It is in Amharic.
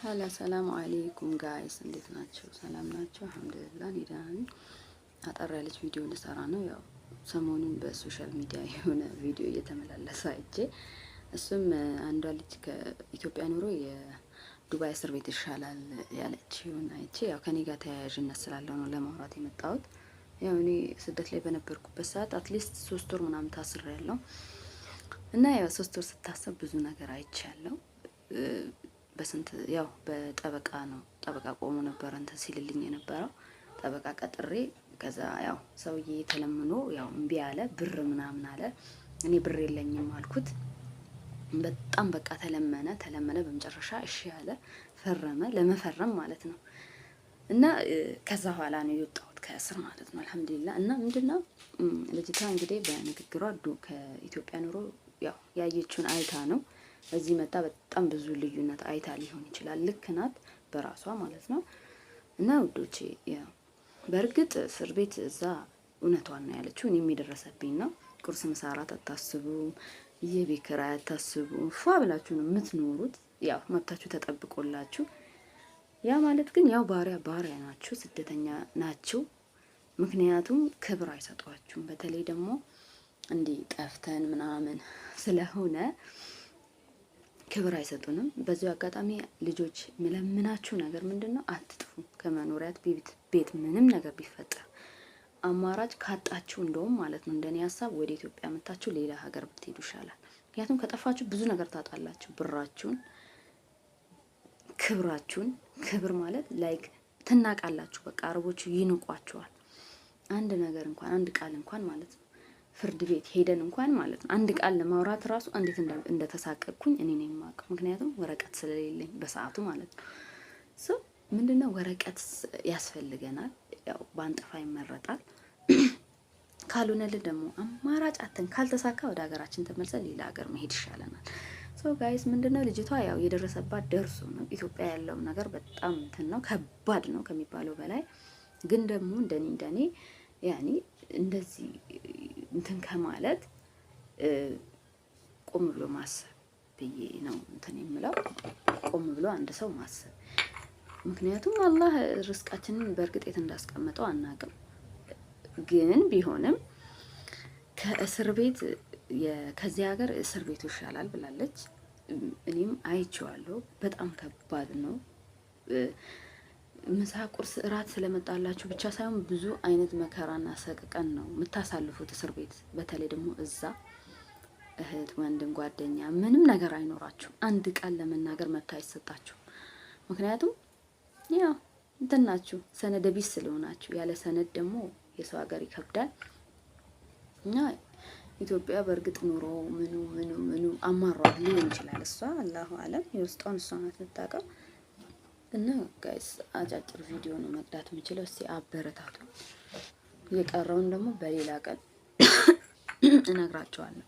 ሀላ ሰላም አለይኩም ጋይስ እንዴት ናችሁ? ሰላም ናችሁ? አልሐምዱሊላህ እኔ ደህና ነኝ። አጠር ያለች ቪዲዮ ልሰራ ነው። ያው ሰሞኑን በሶሻል ሚዲያ የሆነ ቪዲዮ እየተመላለሰ አይቼ እሱም አንዷ ልጅ ከኢትዮጵያ ኑሮ የዱባይ እስር ቤት ይሻላል ያለችውን አይቼ ያው ከኔ ጋር ተያያዥነት ስላለው ነው ለማውራት የመጣሁት። ያው እኔ ስደት ላይ በነበርኩበት ሰዓት አትሊስት 3 ወር ምናምን ታስሬያለሁ እና ያው 3 ወር ስታሰብ ብዙ ነገር አይቻለሁ። በስንት ያው በጠበቃ ነው ጠበቃ ቆሞ ነበር እንትን ሲልልኝ የነበረው ጠበቃ ቀጥሬ ከዛ ያው ሰውዬ ተለምኖ ያው እምቢ አለ ብር ምናምን አለ። እኔ ብር የለኝም አልኩት። በጣም በቃ ተለመነ በመጨረሻ እሺ አለ ፈረመ ለመፈረም ማለት ነው። እና ከዛ ኋላ ነው የወጣሁት ከእስር ማለት ነው አልሐምዱሊላህ። እና ምንድነው ልጅቷ እንግዲህ በንግግሯ ከኢትዮጵያ ኑሮ ያው ያየችውን አይታ ነው እዚህ መጣ በጣም ብዙ ልዩነት አይታ ሊሆን ይችላል። ልክ ናት በራሷ ማለት ነው። እና ውዶቼ ያው በእርግጥ እስር ቤት እዛ እውነቷን ነው ያለችው። እኔም የደረሰብኝ ነው። ቁርስ ምሳራት አታስቡም፣ የቤት ኪራይ አታስቡም። ፏ ብላችሁ ነው የምትኖሩት። ያው መብታችሁ ተጠብቆላችሁ። ያ ማለት ግን ያው ባሪያ ናችሁ፣ ስደተኛ ናችሁ። ምክንያቱም ክብር አይሰጧችሁም። በተለይ ደግሞ እንዲህ ጠፍተን ምናምን ስለሆነ ክብር አይሰጡንም። በዚሁ አጋጣሚ ልጆች ምለምናችሁ ነገር ምንድነው አትጥፉ ከመኖሪያት ቤት ምንም ነገር ቢፈጠር አማራጭ ካጣችሁ እንደውም ማለት ነው እንደኔ ሀሳብ ወደ ኢትዮጵያ መጣችሁ ሌላ ሀገር ብትሄዱ ይሻላል። ምክንያቱም ከጠፋችሁ ብዙ ነገር ታጣላችሁ። ብራችሁን፣ ክብራችሁን። ክብር ማለት ላይክ ትናቃላችሁ። በቃ አረቦቹ ይንቋችኋል። አንድ ነገር እንኳን አንድ ቃል እንኳን ማለት ነው ፍርድ ቤት ሄደን እንኳን ማለት ነው አንድ ቃል ለማውራት ራሱ እንዴት እንደተሳቀቅኩኝ እኔ ነኝ የማውቀው። ምክንያቱም ወረቀት ስለሌለኝ በሰዓቱ ማለት ነው። ምንድነው ወረቀት ያስፈልገናል። ያው ባንጠፋ ይመረጣል። ካልሆነልን ደግሞ አማራጭ አተን ካልተሳካ ወደ ሀገራችን ተመልሰን ሌላ ሀገር መሄድ ይሻለናል። ጋይስ ምንድነው ልጅቷ ያው የደረሰባት ደርሶ ነው። ኢትዮጵያ ያለው ነገር በጣም እንትን ነው፣ ከባድ ነው ከሚባለው በላይ። ግን ደግሞ እንደኔ ያኔ እንደዚህ እንትን ከማለት ቆም ብሎ ማሰብ ብዬ ነው እንትን የምለው። ቆም ብሎ አንድ ሰው ማሰብ። ምክንያቱም አላህ ርስቃችንን በእርግጥ የት እንዳስቀመጠው አናውቅም። ግን ቢሆንም ከእስር ቤት ከዚህ ሀገር እስር ቤቱ ይሻላል ብላለች። እኔም አይቼዋለሁ። በጣም ከባድ ነው። ምሳ፣ ቁርስ፣ እራት ስለመጣላችሁ ብቻ ሳይሆን ብዙ አይነት መከራና ሰቀቀን ነው የምታሳልፉት እስር ቤት። በተለይ ደግሞ እዛ እህት፣ ወንድም፣ ጓደኛ ምንም ነገር አይኖራችሁ። አንድ ቃል ለመናገር መብት አይሰጣችሁ። ምክንያቱም ያው እንትን ናችሁ፣ ሰነደ ቢስ ስለሆናችሁ። ያለ ሰነድ ደግሞ የሰው ሀገር ይከብዳል። እና ኢትዮጵያ በእርግጥ ኑሮ ምኑ አማሯል ሊሆን ይችላል። እሷ አላሁ አለም የውስጧን እሷ ናት የምታውቀው። እና ጋይስ አጫጭር ቪዲዮ ነው መቅዳት የምችለው። እስቲ አበረታቱ። የቀረውን ደግሞ በሌላ ቀን እነግራቸዋለሁ።